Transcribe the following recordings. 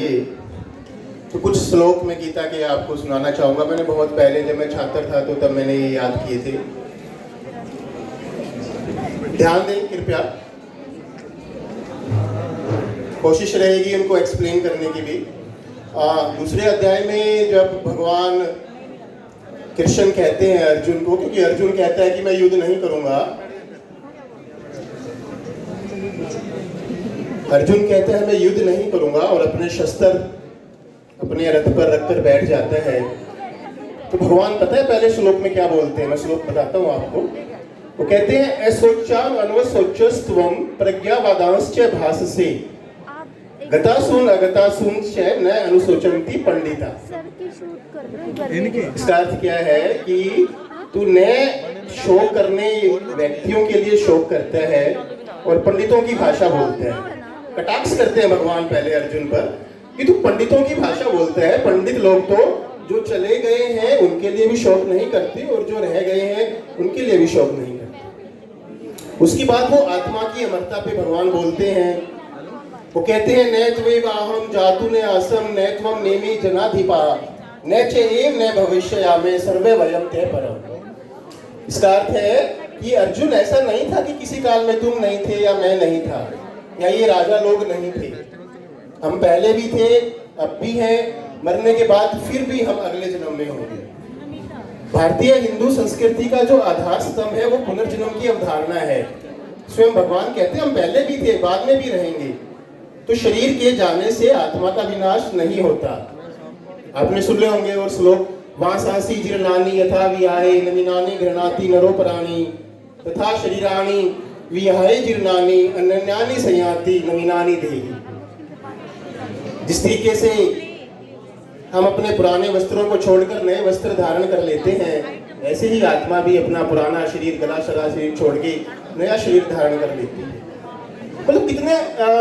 चाहिए। तो कुछ श्लोक मैं गीता के आपको सुनाना चाहूँगा। मैंने बहुत पहले जब मैं छात्र था तो तब मैंने ये याद किए थे। ध्यान दें कृपया, कोशिश रहेगी उनको एक्सप्लेन करने की भी। दूसरे अध्याय में जब भगवान कृष्ण कहते हैं अर्जुन को, क्योंकि अर्जुन कहता है कि मैं युद्ध नहीं करूंगा, अर्जुन कहता है मैं युद्ध नहीं करूंगा और अपने शस्त्र अपने रथ पर रखकर बैठ जाता है। तो भगवान पता है पहले श्लोक में क्या बोलते हैं, मैं श्लोक बताता हूँ आपको। वो कहते हैं असोचान अनवसोचस्त्वम प्रज्ञावादांश्च भाससे गतासून अगतासून च न अनुशोचन्ति पंडिता। इसका अर्थ क्या है कि तू न शोक करने व्यक्तियों के लिए शोक करता है और पंडितों की भाषा बोलता है। कटाक्ष करते हैं भगवान पहले अर्जुन पर कि तू पंडितों की भाषा बोलता है। पंडित लोग तो जो चले गए हैं उनके लिए भी शोक नहीं करते और जो रह गए हैं उनके लिए भी शोक नहीं करते। उसकी बात वो आत्मा की अमरता पे भगवान बोलते हैं। वो कहते हैं नैत्वेवाहम जातु ने आसम नैत्वम नेमि जनाधिपा न चैव न भविष्यामि सर्वे वयम ते परम। इसका अर्थ है कि अर्जुन ऐसा नहीं था कि किसी काल में तुम नहीं थे या मैं नहीं था या ये राजा लोग नहीं थे। हम पहले भी थे, अब भी हैं, मरने के बाद फिर भी हम अगले जन्म में होंगे। भारतीय हिंदू संस्कृति का जो आधार स्तंभ है वो पुनर्जन्म की अवधारणा है। स्वयं भगवान कहते हैं हम पहले भी थे, बाद में भी रहेंगे। तो शरीर के जाने से आत्मा का विनाश नहीं होता। आपने सुन ले होंगे और श्लोक, वासांसि जीर्णानि यथा विहाय नवीनानि गृह्णाति नरोपराणि तथा शरीराणि विहाय जीर्णानि अनन्यानि संयाति नवीनानि देहि। जिस तरीके से हम अपने पुराने वस्त्रों को छोड़कर नए वस्त्र धारण कर लेते हैं, ऐसे ही आत्मा भी अपना पुराना शरीर, गला शरा शरीर छोड़ के नया शरीर धारण कर लेती है। मतलब कितने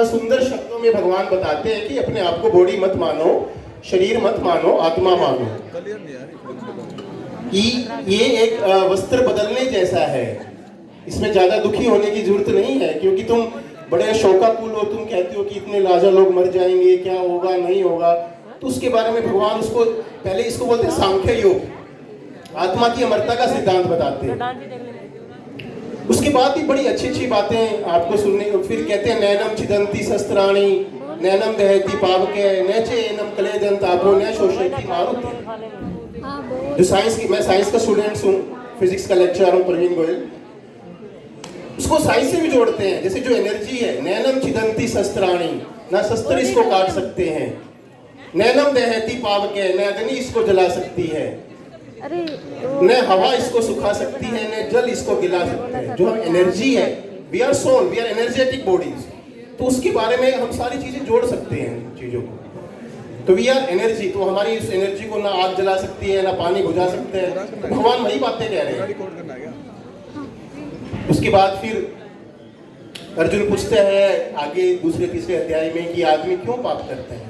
सुंदर शब्दों में भगवान बताते हैं कि अपने आप को बॉडी मत मानो, शरीर मत मानो, आत्मा मानो। ये एक वस्त्र बदलने जैसा है। इसमें ज्यादा दुखी होने की जरूरत नहीं है, क्योंकि तुम बड़े शोकाकुल हो, तुम कहते हो कि इतने लाजा लोग मर जाएंगे, क्या होगा नहीं होगा। तो उसके बारे में भगवान उसको पहले इसको बोलते हैं सांख्य योग, आत्मा की अमरता का सिद्धांत बताते हैं। उसके बाद भी बड़ी अच्छी अच्छी बातें आपको सुनने को। फिर कहते हैं नैनम छिदंती शस्त्राणि नैनम दहती पावके नैचे एनम कलेदंत आपो न शोषयति मारुति। जो साइंस की, मैं साइंस का स्टूडेंट हूँ, फिजिक्स का लेक्चरर हूँ प्रवीण गोयल, उसको साइंस से भी जोड़ते हैं। जैसे जो एनर्जी है, नैनम छिदंती शस्त्राणि, ना शस्त्र इसको काट सकते हैं, नैनम दहती पावके, न अग्नि इसको जला सकती है, न हवा इसको सुखा सकती है, न जल इसको गिला सकता है। जो हम एनर्जी है, we are soul, we are energetic bodies. तो उसके बारे में हम सारी चीजें जोड़ सकते हैं चीजों को। तो वी आर एनर्जी, तो हमारी इस एनर्जी को ना आग जला सकती है, ना पानी बुझा सकते हैं। तो भगवान वही बातें कह रहे हैं। उसके बाद फिर अर्जुन पूछते हैं आगे दूसरे तीसरे अध्याय में कि आदमी क्यों पाप करते हैं।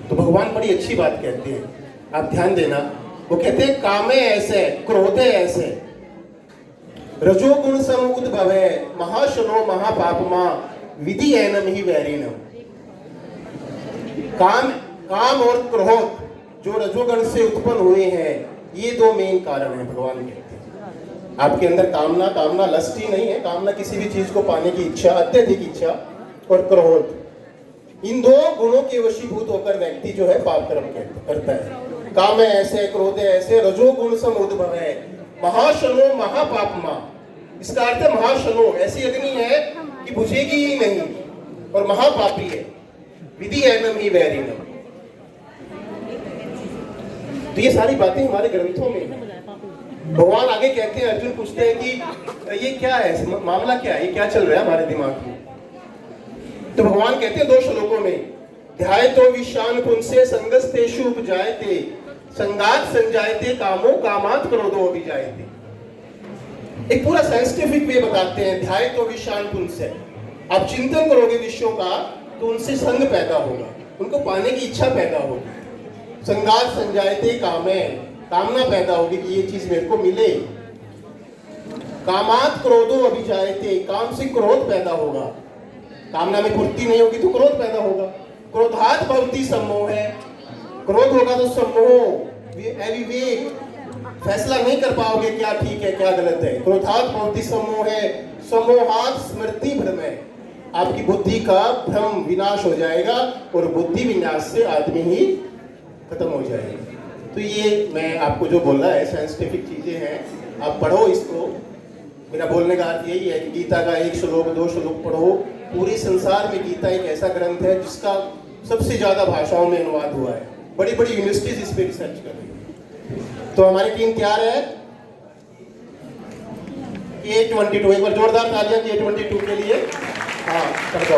तो भगवान बड़ी अच्छी बात कहते हैं, आप ध्यान देना। वो कहते हैं कामे ऐसे, क्रोधे ऐसे, रजोगुण समुद्भवे महाशनो महापापमा विधि एनम ही वैरिणम। काम और क्रोध जो रजोगुण से उत्पन्न हुए हैं, ये दो मेन कारण है। भगवान कहते हैं आपके अंदर कामना लस्ट ही नहीं है। कामना किसी भी चीज को पाने की इच्छा, अत्यधिक इच्छा, और क्रोध, इन दो गुणों के वशीभूत होकर व्यक्ति जो है पाप कर्म करता है। काम ऐसे, क्रोध ऐसे, रजोगुण समुद्भव है, महाशनो महापापमा। इसका अर्थ है महाशनो, ऐसी अग्नि है कि बुझेगी ही नहीं, और महापापी है, विधि एनम ही वैरिणम। तो ये सारी बातें हमारे ग्रंथों में। भगवान आगे कहते हैं, अर्जुन पूछते हैं कि ये क्या है, मामला क्या है, ये क्या चल रहा है हमारे दिमाग में। तो भगवान कहते हैं 2 श्लोकों में, ध्यायतो विशान पुंसे संगस्तेषु उपजायते संगात संजायते कामो कामात क्रोधो अभिजायते। एक पूरा साइंटिफिक वे बताते हैं। ध्यायतो विशान पुंसे, आप चिंतन करोगे विषयों का तो उनसे संग पैदा होगा, उनको पाने की इच्छा पैदा होगी। संगात संजायते कामे, कामना पैदा होगी कि ये चीज मेरे को मिले। कामात क्रोधो अभिजायते, काम से क्रोध पैदा होगा। कामना में पूर्ति नहीं होगी तो क्रोध पैदा होगा। क्रोधात भवति सम्मोह है, क्रोध होगा तो सम्मोह अविवेक, फैसला नहीं कर पाओगे क्या ठीक है क्या गलत है। क्रोधात भवति सम्मोह है, सम्मोहात स्मृति भ्रम है, आपकी बुद्धि का भ्रम विनाश हो जाएगा और बुद्धि विनाश से आदमी ही खत्म हो जाएगा। तो ये मैं आपको जो बोला है साइंटिफिक चीजें हैं, आप पढ़ो इसको। मेरा बोलने का अर्थ यही है कि गीता का 1 श्लोक 2 श्लोक पढ़ो। पूरे संसार में गीता एक ऐसा ग्रंथ है जिसका सबसे ज्यादा भाषाओं में अनुवाद हुआ है, बड़ी बड़ी यूनिवर्सिटीज इस पे रिसर्च कर रही है। तो हमारी टीम तैयार है K22, एक बार जोरदार तालियां K22 के लिए। हाँ, कर दो।